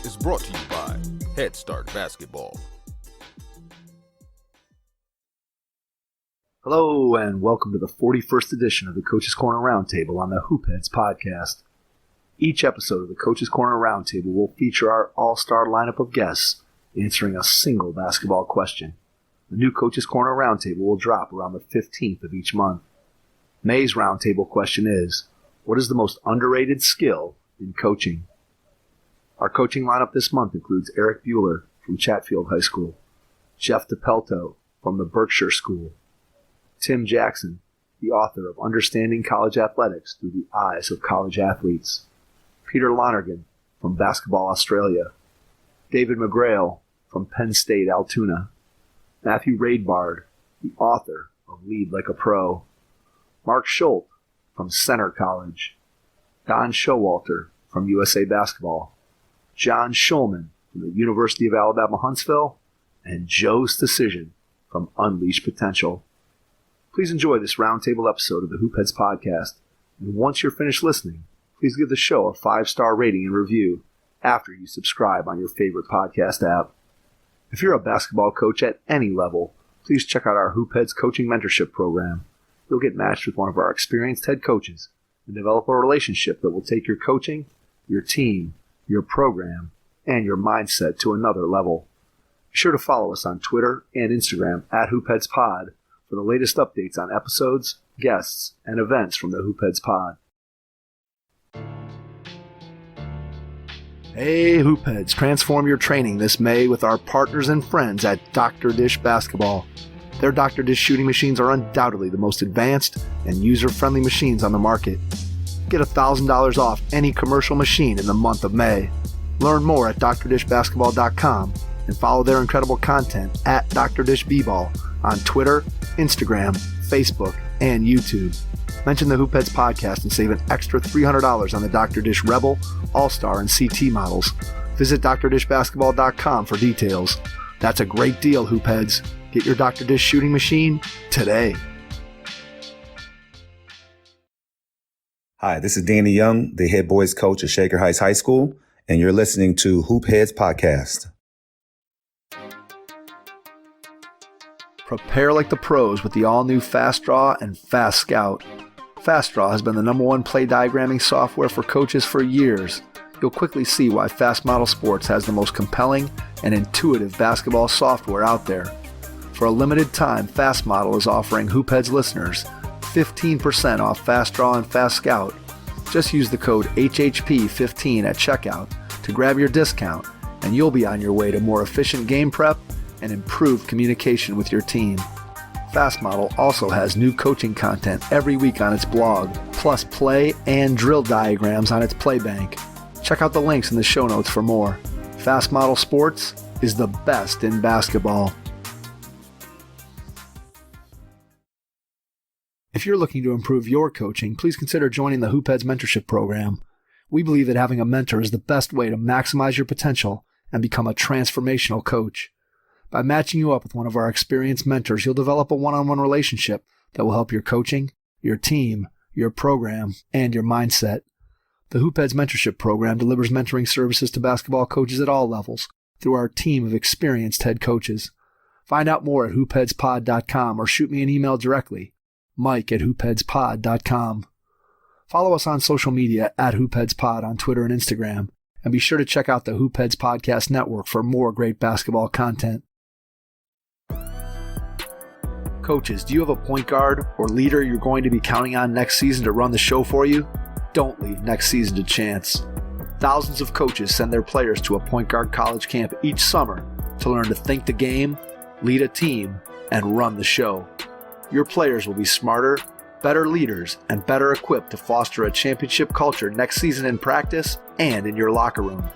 is brought to you by Head Start Basketball. Hello and welcome to the 41st edition of the Coach's Corner Roundtable on the Hoopheads podcast. Each episode of the Coach's Corner Roundtable will feature our all-star lineup of guests answering a single basketball question. The new Coach's Corner Roundtable will drop around the 15th of each month. May's Roundtable question is, what is the most underrated skill in coaching? Our coaching lineup this month includes Erik Buehler from Chatfield High School, Jeff Depelteau from the Berkshire School, Tim Jackson, the author of Understanding College Athletics Through the Eyes of College Athletes, Peter Lonergan from Basketball Australia, David McGreal from Penn State Altoona, Matthew Raidbard, the author of Lead Like a Pro, Mark Schult from Center College, Don Showalter from USA Basketball, John Shulman from the University of Alabama-Huntsville, and Joe's Decision from Unleash Potential. Please enjoy this roundtable episode of the Hoopheads podcast, and once you're finished listening, please give the show a 5-star rating and review after you subscribe on your favorite podcast app. If you're a basketball coach at any level, please check out our Hoopheads Coaching Mentorship program. You'll get matched with one of our experienced head coaches and develop a relationship that will take your coaching, your team, your program, and your mindset to another level. Be sure to follow us on Twitter and Instagram at HoopheadsPod for the latest updates on episodes, guests, and events from the Hoopheads Pod. Hey Hoopheads, transform your training this May with our partners and friends at Dr. Dish Basketball. Their Dr. Dish shooting machines are undoubtedly the most advanced and user-friendly machines on the market. Get $1,000 off any commercial machine in the month of May. Learn more at drdishbasketball.com and follow their incredible content at Dr. Dish B-Ball on Twitter, Instagram, Facebook, and YouTube. Mention the Hoopheads podcast and save an extra $300 on the Dr. Dish Rebel, All-Star, and CT models. Visit drdishbasketball.com for details. That's a great deal, Hoopheads. Get your Dr. Dish shooting machine today. Hi, this is Danny Young, the head boys coach at Shaker Heights High School, and you're listening to Hoopheads Podcast. Prepare like the pros with the all-new Fast Draw and Fast Scout. Fast Draw has been the #1 play diagramming software for coaches for years. You'll quickly see why Fast Model Sports has the most compelling and intuitive basketball software out there. For a limited time, Fast Model is offering Hoopheads listeners 15% off Fast Draw and Fast Scout. Just use the code HHP15 at checkout to grab your discount, and you'll be on your way to more efficient game prep and improved communication with your team. Fast Model also has new coaching content every week on its blog, plus play and drill diagrams on its Playbank. Check out the links in the show notes for more. Fast Model Sports is the best in basketball. If you're looking to improve your coaching, please consider joining the Hoopheads Mentorship Program. We believe that having a mentor is the best way to maximize your potential and become a transformational coach. By matching you up with one of our experienced mentors, you'll develop a one-on-one relationship that will help your coaching, your team, your program, and your mindset. The Hoopheads Mentorship Program delivers mentoring services to basketball coaches at all levels through our team of experienced head coaches. Find out more at hoopheadspod.com or shoot me an email directly, mike@hoopheadspod.com. Follow us on social media at hoopheadspod on Twitter and Instagram, and be sure to check out the Hoopheads Podcast Network for more great basketball content. Coaches, do you have a point guard or leader you're going to be counting on next season to run the show for you? Don't leave next season to chance. Thousands of coaches send their players to a point guard college camp each summer to learn to think the game, lead a team, and run the show. Your players will be smarter, better leaders, and better equipped to foster a championship culture next season in practice and in your locker room.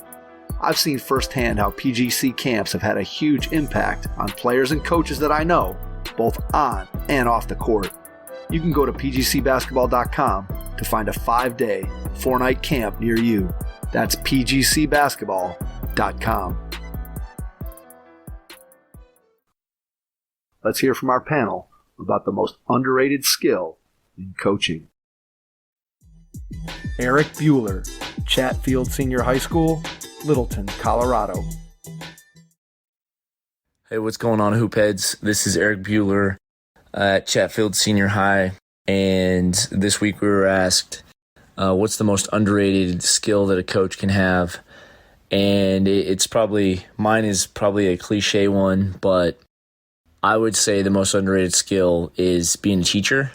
I've seen firsthand how PGC camps have had a huge impact on players and coaches that I know, both on and off the court. You can go to pgcbasketball.com to find a 5-day, 4-night camp near you. That's pgcbasketball.com. Let's hear from our panel about the most underrated skill in coaching. Erik Buehler, Chatfield Senior High School, Littleton, Colorado. Hey, what's going on, Hoopheads? This is Erik Buehler at Chatfield Senior High, and this week we were asked, what's the most underrated skill that a coach can have? And mine is probably a cliche one, but I would say the most underrated skill is being a teacher.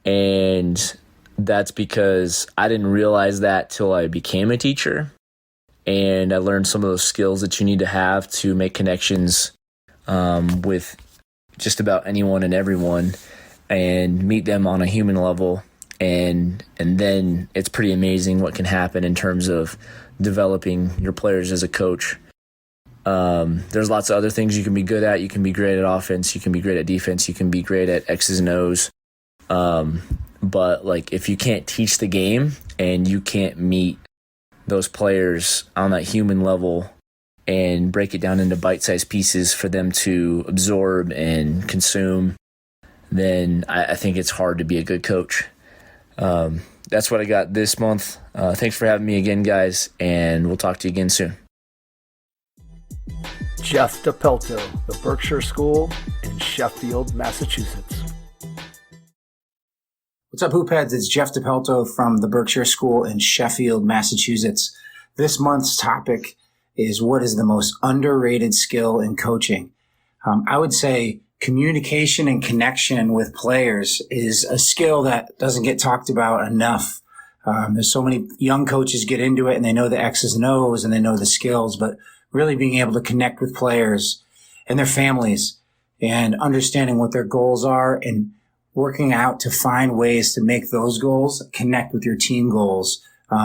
And that's because I didn't realize that till I became a teacher. And I learned some of those skills that you need to have to make connections with just about anyone and everyone and meet them on a human level. And then it's pretty amazing what can happen in terms of developing your players as a coach. There's lots of other things you can be good at. You can be great at offense. You can be great at defense. You can be great at X's and O's. But like, if you can't teach the game and you can't meet those players on that human level and break it down into bite-sized pieces for them to absorb and consume, then I think it's hard to be a good coach. That's what I got this month. Thanks for having me again, guys, and we'll talk to you again soon. Jeff Depelteau, the Berkshire School in Sheffield, Massachusetts. What's up, Hoopheads? It's Jeff Depelteau from the Berkshire School in Sheffield, Massachusetts. This month's topic is what is the most underrated skill in coaching? I would say communication and connection with players is a skill that doesn't get talked about enough. There's so many young coaches get into it and they know the X's and O's and they know the skills, but really being able to connect with players and their families and understanding what their goals are and working out to find ways to make those goals connect with your team goals.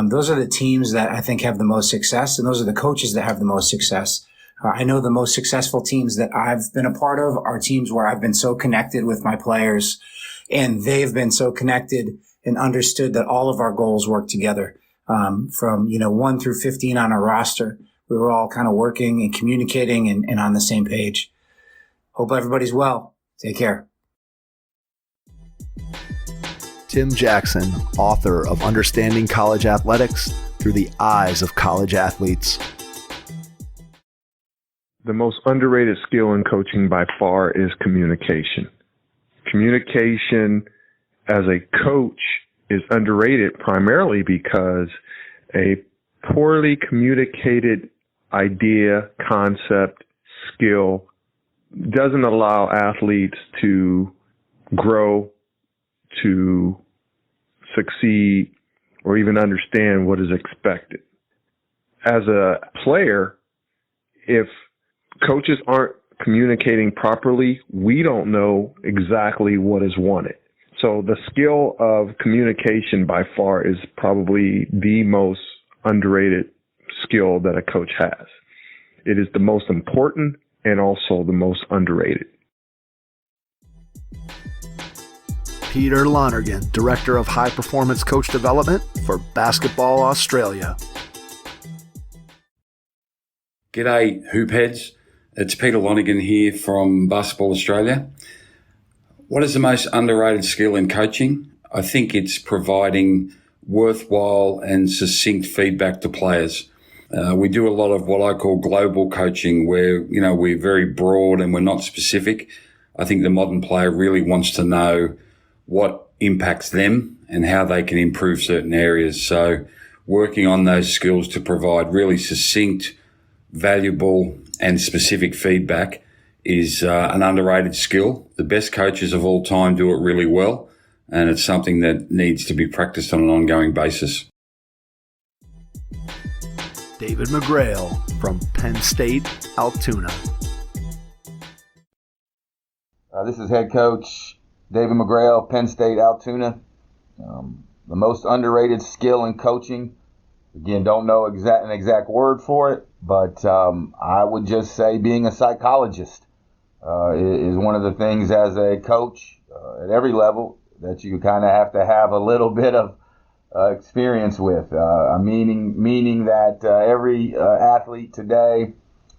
Those are the teams that I think have the most success, and those are the coaches that have the most success. I know the most successful teams that I've been a part of are teams where I've been so connected with my players, and they've been so connected and understood that all of our goals work together. From 1 through 15 on our roster, we were all kind of working and communicating and on the same page. Hope everybody's well. Take care. Tim Jackson, author of Understanding College Athletics Through the Eyes of College Athletes. The most underrated skill in coaching by far is communication. Communication as a coach is underrated primarily because a poorly communicated idea, concept, skill doesn't allow athletes to grow, to succeed, or even understand what is expected. As a player, if coaches aren't communicating properly, we don't know exactly what is wanted. So the skill of communication by far is probably the most underrated skill that a coach has. It is the most important and also the most underrated. Peter Lonergan, Director of High Performance Coach Development for Basketball Australia. G'day, Hoopheads. It's Peter Lonergan here from Basketball Australia. What is the most underrated skill in coaching? I think it's providing worthwhile and succinct feedback to players. We do a lot of what I call global coaching where, we're very broad and we're not specific. I think the modern player really wants to know what impacts them and how they can improve certain areas. So working on those skills to provide really succinct, valuable and specific feedback is an underrated skill. The best coaches of all time do it really well, and it's something that needs to be practiced on an ongoing basis. David McGreal from Penn State, Altoona. This is head coach David McGreal, Penn State, Altoona. The most underrated skill in coaching, again, don't know an exact word for it, but I would just say being a psychologist is one of the things as a coach at every level that you kind of have to have a little bit of experience with. Meaning that every athlete today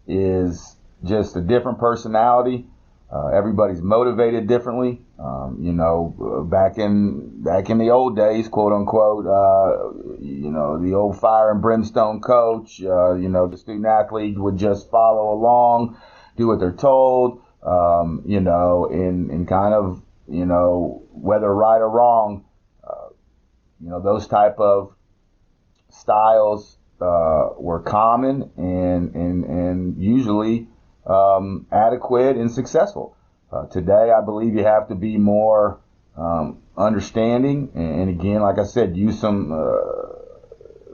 is just a different personality. Everybody's motivated differently. Back in the old days, quote unquote, the old fire and brimstone coach, the student athlete would just follow along, do what they're told, in kind of, whether right or wrong, those type of styles were common and usually adequate and successful. Today, I believe you have to be more understanding, and again, like I said, use some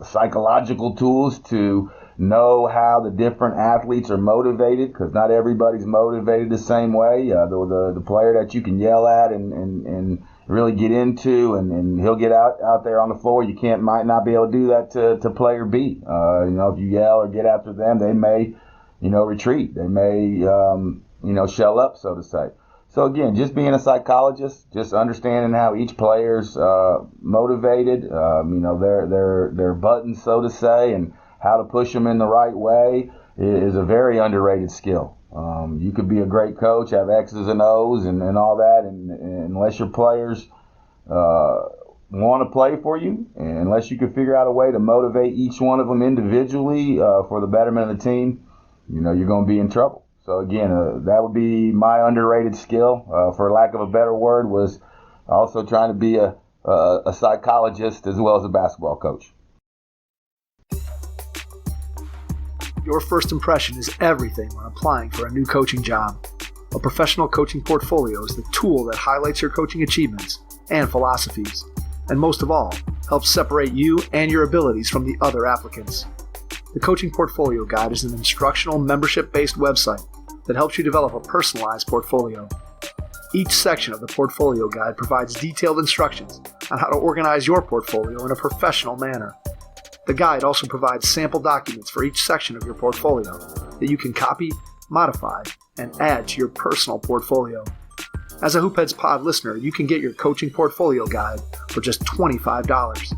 psychological tools to know how the different athletes are motivated, because not everybody's motivated the same way. The player that you can yell at and really get into, and he'll get out there on the floor. You might not be able to do that to player B. If you yell or get after them, they may, retreat. They may, shell up, so to say. So again, just being a psychologist, just understanding how each player's motivated, their buttons, so to say, and how to push them in the right way is a very underrated skill. You could be a great coach, have X's and O's and all that, and unless your players want to play for you, and unless you can figure out a way to motivate each one of them individually for the betterment of the team, you're going to be in trouble. So again, that would be my underrated skill, for lack of a better word, was also trying to be a psychologist as well as a basketball coach. Your first impression is everything when applying for a new coaching job. A professional coaching portfolio is the tool that highlights your coaching achievements and philosophies, and most of all, helps separate you and your abilities from the other applicants. The Coaching Portfolio Guide is an instructional, membership-based website that helps you develop a personalized portfolio. Each section of the Portfolio Guide provides detailed instructions on how to organize your portfolio in a professional manner. The guide also provides sample documents for each section of your portfolio that you can copy, modify, and add to your personal portfolio. As a Hoopheads Pod listener, you can get your Coaching Portfolio Guide for just $25.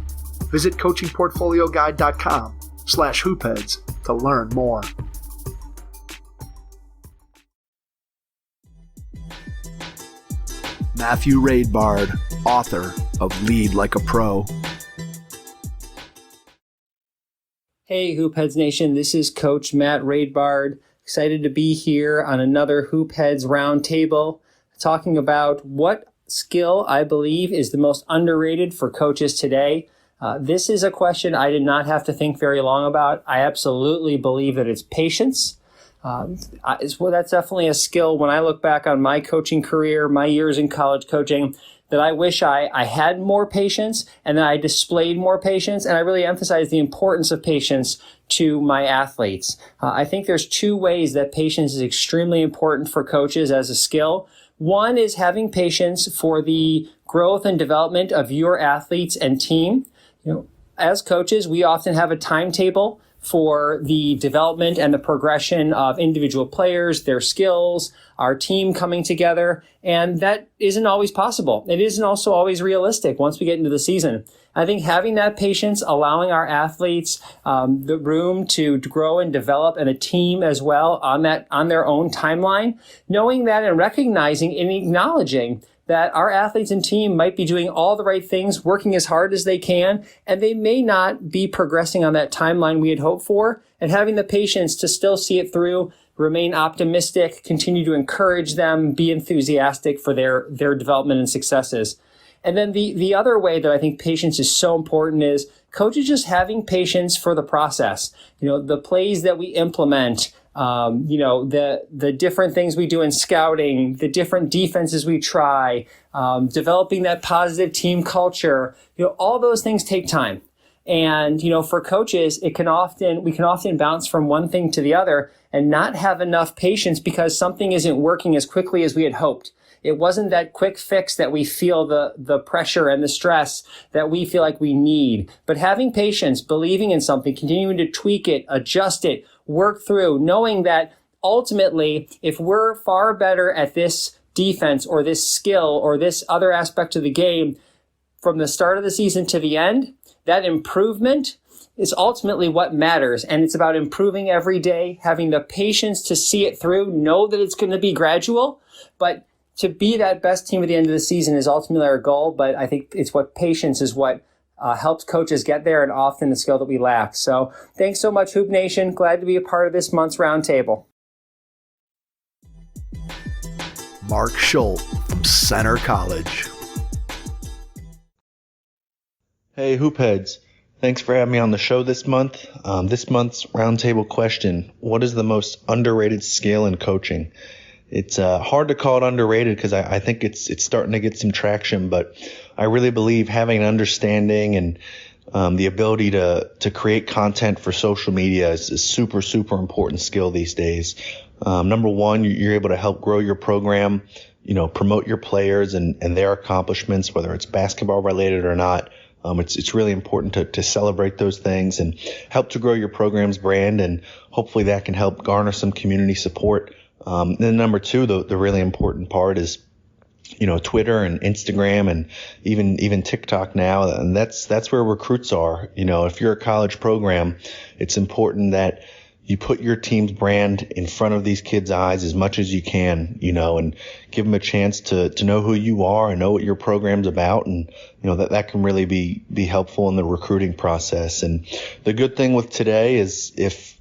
Visit coachingportfolioguide.com/hoopheads to learn more. Matthew Raidbard, author of Lead Like a Pro. Hey, Hoopheads Nation, this is Coach Matt Raidbard. Excited to be here on another Hoopheads Roundtable, talking about what skill I believe is the most underrated for coaches today. This is a question I did not have to think very long about. I absolutely believe that it's patience. That's definitely a skill when I look back on my coaching career, my years in college coaching, that I wish I had more patience and that I displayed more patience, and I really emphasize the importance of patience to my athletes. I think there's two ways that patience is extremely important for coaches as a skill. One is having patience for the growth and development of your athletes and team. As coaches, we often have a timetable for the development and the progression of individual players, their skills, our team coming together, and that isn't always possible. It isn't also always realistic once we get into the season. I think having that patience, allowing our athletes the room to grow and develop, and a team as well on their own timeline, knowing that and recognizing and acknowledging that our athletes and team might be doing all the right things, working as hard as they can, and they may not be progressing on that timeline we had hoped for, and having the patience to still see it through, remain optimistic, continue to encourage them, be enthusiastic for their development and successes. And then the other way that I think patience is so important is coaches just having patience for the process. The plays that we implement, the different things we do in scouting, the different defenses we try, developing that positive team culture, all those things take time. And, for coaches, we can often bounce from one thing to the other and not have enough patience because something isn't working as quickly as we had hoped. It wasn't that quick fix that we feel the pressure and the stress that we feel like we need. But having patience, believing in something, continuing to tweak it, adjust it, work through, knowing that ultimately, if we're far better at this defense or this skill or this other aspect of the game from the start of the season to the end, that improvement is ultimately what matters. And it's about improving every day, having the patience to see it through, know that it's going to be gradual, but to be that best team at the end of the season is ultimately our goal. But I think it's what patience is what helps coaches get there, and often the skill that we lack. So thanks so much, Hoop Nation. Glad to be a part of this month's roundtable. Mark Schult from Center College. Hey, Hoopheads. Thanks for having me on the show this month. This month's roundtable question: what is the most underrated skill in coaching? It's hard to call it underrated because I think it's starting to get some traction, but I really believe having an understanding and the ability to create content for social media is a super, super important skill these days. Number one, you're able to help grow your program, promote your players and their accomplishments, whether it's basketball related or not. It's really important to celebrate those things and help to grow your program's brand, and hopefully that can help garner some community support. Then number two, the really important part is, Twitter and Instagram and even TikTok now, and that's where recruits are. If you're a college program, it's important that you put your team's brand in front of these kids' eyes as much as you can, and give them a chance to know who you are and know what your program's about. And, that can really be helpful in the recruiting process. And the good thing with today is if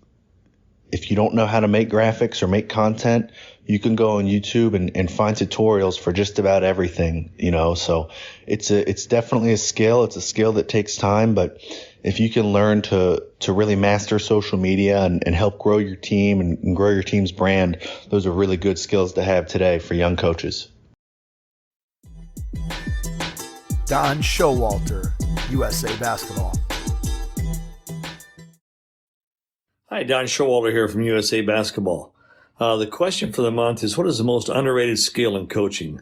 you don't know how to make graphics or make content, you can go on YouTube and find tutorials for just about everything, so it's definitely a skill. It's a skill that takes time, but if you can learn to really master social media and help grow your team and grow your team's brand, those are really good skills to have today for young coaches. Don Showalter, USA Basketball. Hi, Don Showalter here from USA Basketball. The question for the month is, what is the most underrated skill in coaching?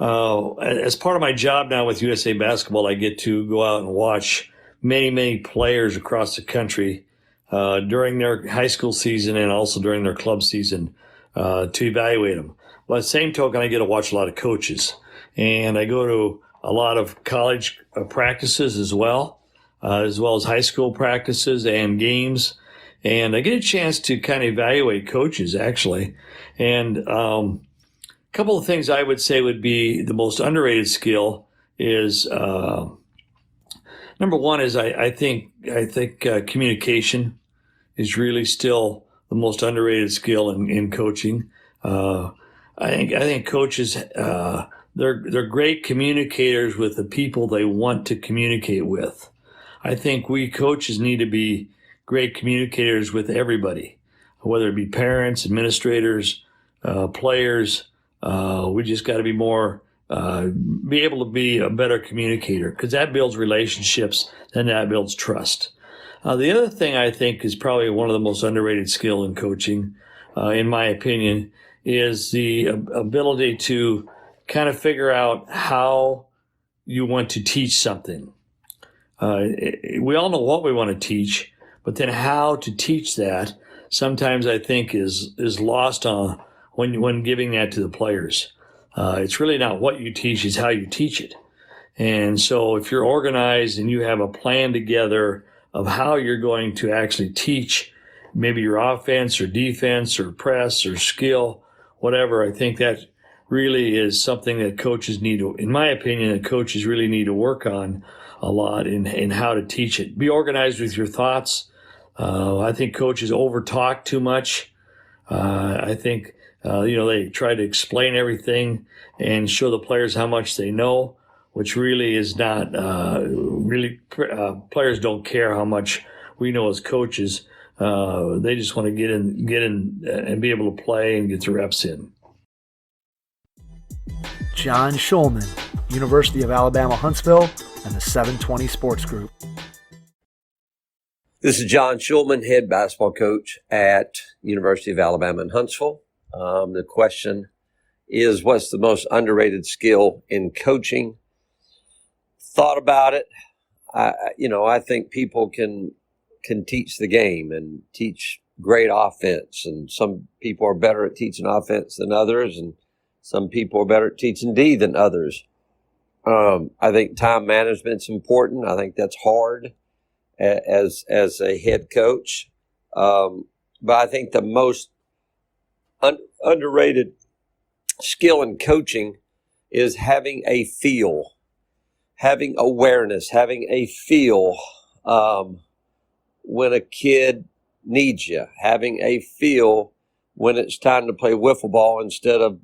As part of my job now with USA Basketball, I get to go out and watch many, many players across the country during their high school season and also during their club season to evaluate them. By the same token, I get to watch a lot of coaches. And I go to a lot of college practices as well as high school practices and games. And I get a chance to kind of evaluate coaches, actually. And a couple of things I would say would be the most underrated skill is number one is I think communication is really still the most underrated skill in coaching. I think coaches they're great communicators with the people they want to communicate with. I think we coaches need to be great communicators with everybody, whether it be parents, administrators, players. We just got to be more, be able to be a better communicator, because that builds relationships and that builds trust. The other thing I think is probably one of the most underrated skill in coaching, in my opinion, is the ability to kind of figure out how you want to teach something. We all know what we want to teach, but then how to teach that sometimes I think is lost on when giving that to the players. It's really not what you teach, it's how you teach it. And so if you're organized and you have a plan together of how you're going to actually teach maybe your offense or defense or press or skill, whatever, I think that really is something that coaches need to, in my opinion, that coaches really need to work on a lot in how to teach it. Be organized with your thoughts. I think coaches over-talk too much. I think, they try to explain everything and show the players how much they know, which really is not, players don't care how much we know as coaches. They just want to get in and be able to play and get the reps in. John Shulman, University of Alabama-Huntsville, and the 720 Sports Group. This is John Shulman, head basketball coach at University of Alabama-Huntsville. The question is, what's the most underrated skill in coaching? Thought about it. I think people can teach the game and teach great offense, and some people are better at teaching offense than others, and some people are better at teaching D than others. I think time management's important. I think that's hard. as a head coach. But I think the most underrated skill in coaching is having a feel, having awareness, having a feel when a kid needs you, having a feel when it's time to play wiffle ball instead of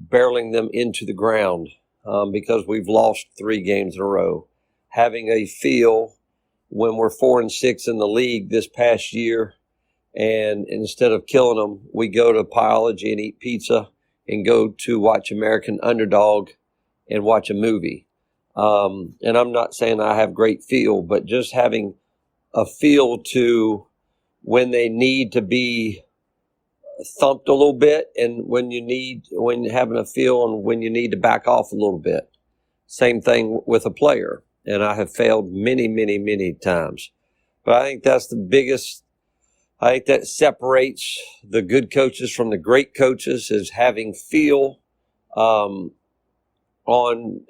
barreling them into the ground because we've lost 3 games in a row, having a feel when we're 4-6 in the league this past year, and instead of killing them, we go to Pieology and eat pizza and go to watch American Underdog and watch a movie. And I'm not saying I have great feel, but just having a feel to when they need to be thumped a little bit, and when having a feel on when you need to back off a little bit. Same thing with a player. And I have failed many, many, many times. But I think that's the biggest, I think that separates the good coaches from the great coaches, is having feel on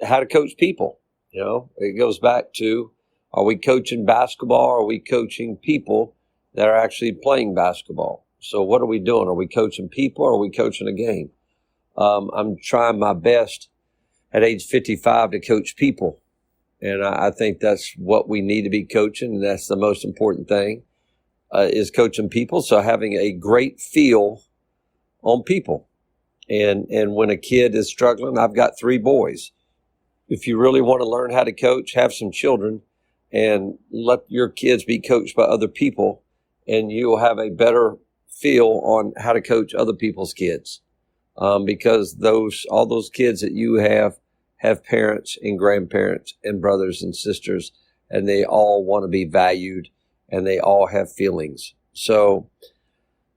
how to coach people. You know, it goes back to, are we coaching basketball, or are we coaching people that are actually playing basketball? So what are we doing? Are we coaching people, or are we coaching a game? I'm trying my best at age 55 to coach people. And I think that's what we need to be coaching. And that's the most important thing, is coaching people. So having a great feel on people. And when a kid is struggling, I've got 3 boys. If you really want to learn how to coach, have some children and let your kids be coached by other people, and you'll have a better feel on how to coach other people's kids. Because all those kids that you have parents and grandparents and brothers and sisters, and they all want to be valued, and they all have feelings. So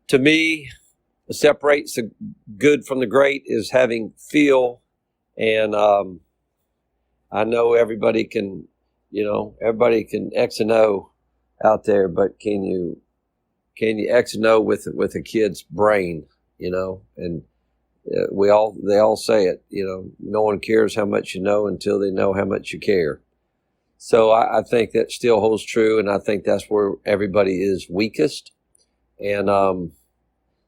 to me, what separates the good from the great is having feel. And I know everybody can X and O out there, but can you X and O with a kid's brain, and they all say it, no one cares how much you know until they know how much you care. So I think that still holds true, and I think that's where everybody is weakest. And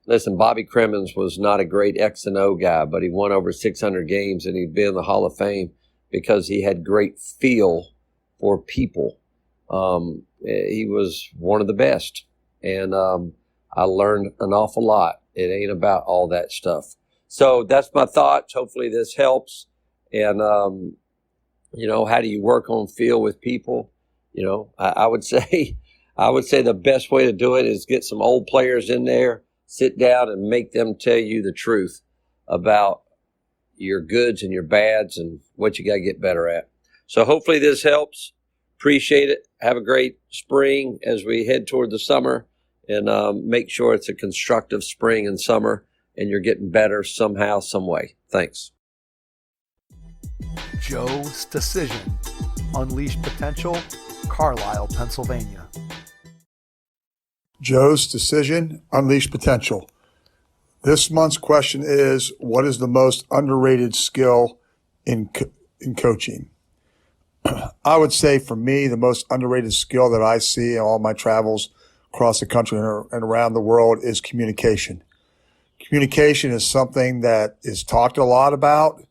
listen, Bobby Cremins was not a great X and O guy, but he won over 600 games, and he'd been in the Hall of Fame because he had great feel for people. He was one of the best, and I learned an awful lot. It ain't about all that stuff. So that's my thoughts. Hopefully this helps. And, how do you work on feel with people? I would say the best way to do it is get some old players in there, sit down and make them tell you the truth about your goods and your bads and what you got to get better at. So hopefully this helps. Appreciate it. Have a great spring as we head toward the summer, and make sure it's a constructive spring and summer, and you're getting better somehow, some way. Thanks. Joe's Decision, Unleashed Potential, Carlisle, Pennsylvania. Joe's Decision, Unleashed Potential. This month's question is, what is the most underrated skill in coaching? I would say for me, the most underrated skill that I see in all my travels across the country and around the world is communication. Communication is something that is talked a lot about,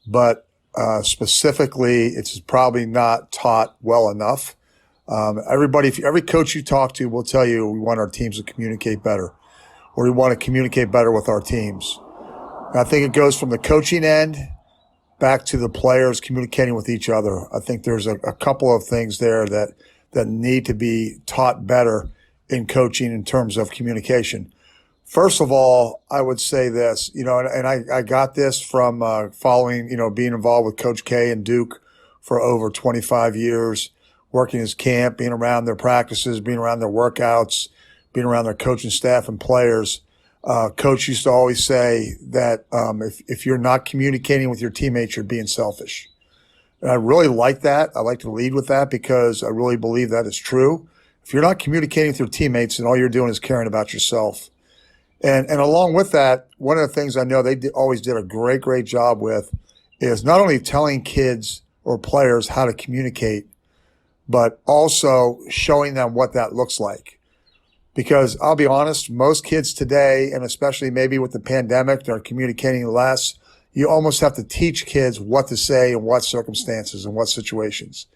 but specifically, it's probably not taught well enough. Every coach you talk to will tell you we want our teams to communicate better, or we want to communicate better with our teams. And I think it goes from the coaching end back to the players communicating with each other. I think there's a couple of things there that need to be taught better in coaching in terms of communication. First of all, I would say this, and I got this from following, being involved with Coach K and Duke for over 25 years, working his camp, being around their practices, being around their workouts, being around their coaching staff and players. Coach used to always say that if you're not communicating with your teammates, you're being selfish. And I really like that. I like to lead with that because I really believe that is true. If you're not communicating with your teammates, then all you're doing is caring about yourself. And along with that, one of the things I know they always did a great job with is not only telling kids or players how to communicate, but also showing them what that looks like. Because I'll be honest, most kids today, and especially maybe with the pandemic, they're communicating less. You almost have to teach kids what to say in what circumstances and what situations.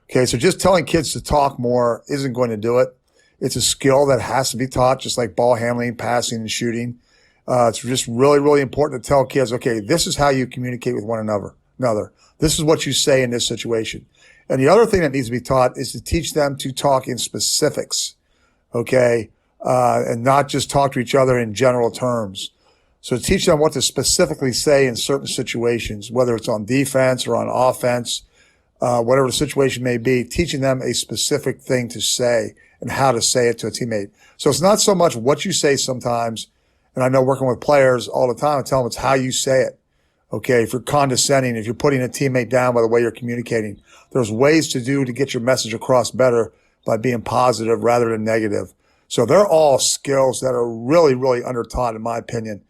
Okay, so just telling kids to talk more isn't going to do it. It's a skill that has to be taught, just like ball handling, passing, and shooting. It's just really, really important to tell kids, okay, this is how you communicate with one another. This is what you say in this situation. And the other thing that needs to be taught is to teach them to talk in specifics, okay, and not just talk to each other in general terms. So teach them what to specifically say in certain situations, whether it's on defense or on offense, whatever the situation may be, teaching them a specific thing to say and how to say it to a teammate. So it's not so much what you say sometimes, and I know working with players all the time, I tell them it's how you say it. Okay, if you're condescending, if you're putting a teammate down by the way you're communicating, there's ways to get your message across better by being positive rather than negative. So they're all skills that are really, really under-taught, in my opinion,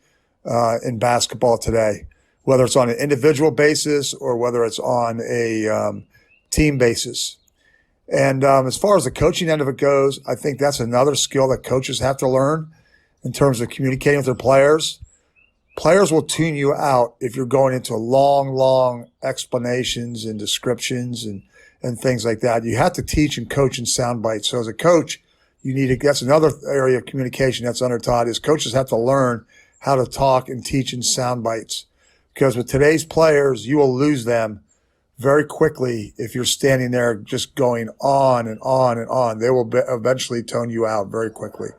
in basketball today, whether it's on an individual basis or whether it's on a team basis. And as far as the coaching end of it goes, I think that's another skill that coaches have to learn in terms of communicating with their players. Players will tune you out if you're going into long explanations and descriptions and things like that. You have to teach and coach in sound bites. So as a coach, that's another area of communication that's under-taught, is coaches have to learn how to talk and teach in sound bites. Because with today's players, you will lose them very quickly if you're standing there just going on and on and on. They will eventually tone you out very quickly.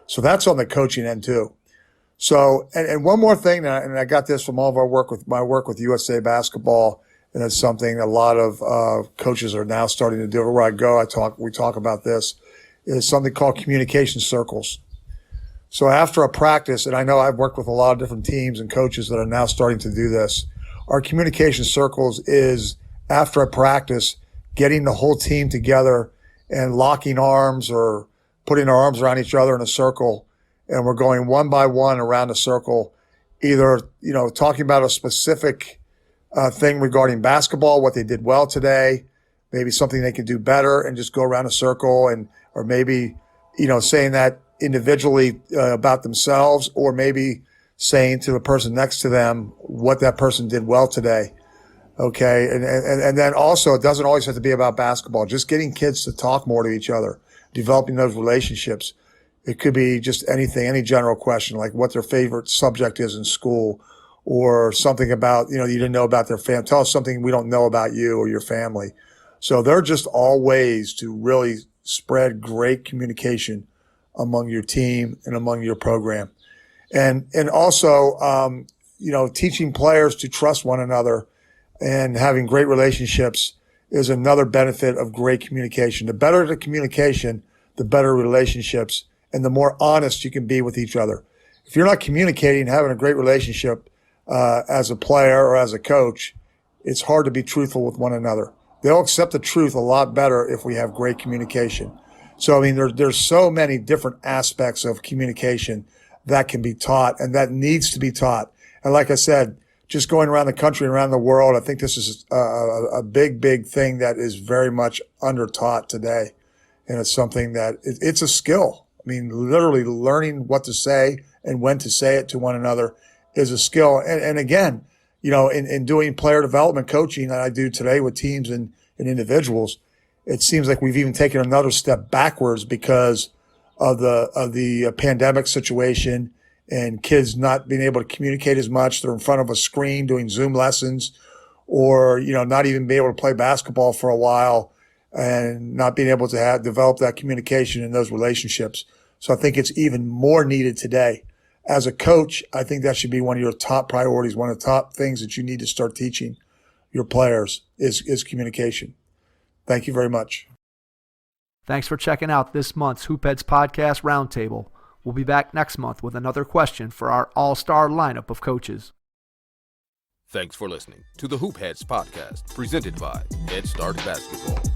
So that's on the coaching end too. So, and one more thing, and I got this from all of my work with USA Basketball, and it's something a lot of coaches are now starting to do. Everywhere I go, we talk about this, is something called communication circles. So after a practice, and I know I've worked with a lot of different teams and coaches that are now starting to do this, our communication circles is after a practice, getting the whole team together and locking arms or putting our arms around each other in a circle, and we're going one by one around the circle, either, talking about a specific thing regarding basketball, what they did well today, maybe something they could do better, and just go around a circle, or maybe, saying that individually about themselves, or maybe saying to the person next to them what that person did well today. Okay. And then also, it doesn't always have to be about basketball, just getting kids to talk more to each other, developing those relationships. It could be just anything, any general question, like what their favorite subject is in school, or something about, you didn't know about their family. Tell us something we don't know about you or your family. So they're just all ways to really spread great communication among your team and among your program. And also, teaching players to trust one another and having great relationships is another benefit of great communication. The better the communication, the better relationships, and the more honest you can be with each other. If you're not communicating, having a great relationship as a player or as a coach, it's hard to be truthful with one another. They'll accept the truth a lot better if we have great communication. So, there's so many different aspects of communication that can be taught and that needs to be taught. And like I said, just going around the country and around the world, I think this is a big, big thing that is very much under-taught today. And it's something that it's a skill. Literally learning what to say and when to say it to one another is a skill. And again, in doing player development coaching that I do today with teams and individuals, it seems like we've even taken another step backwards because of the pandemic situation and kids not being able to communicate as much. They're in front of a screen doing Zoom lessons, or, not even being able to play basketball for a while and not being able to develop that communication and those relationships. So I think it's even more needed today. As a coach, I think that should be one of your top priorities. One of the top things that you need to start teaching your players is communication. Thank you very much. Thanks for checking out this month's Hoopheads Podcast Roundtable. We'll be back next month with another question for our all-star lineup of coaches. Thanks for listening to the Hoopheads Podcast, presented by Head Start Basketball.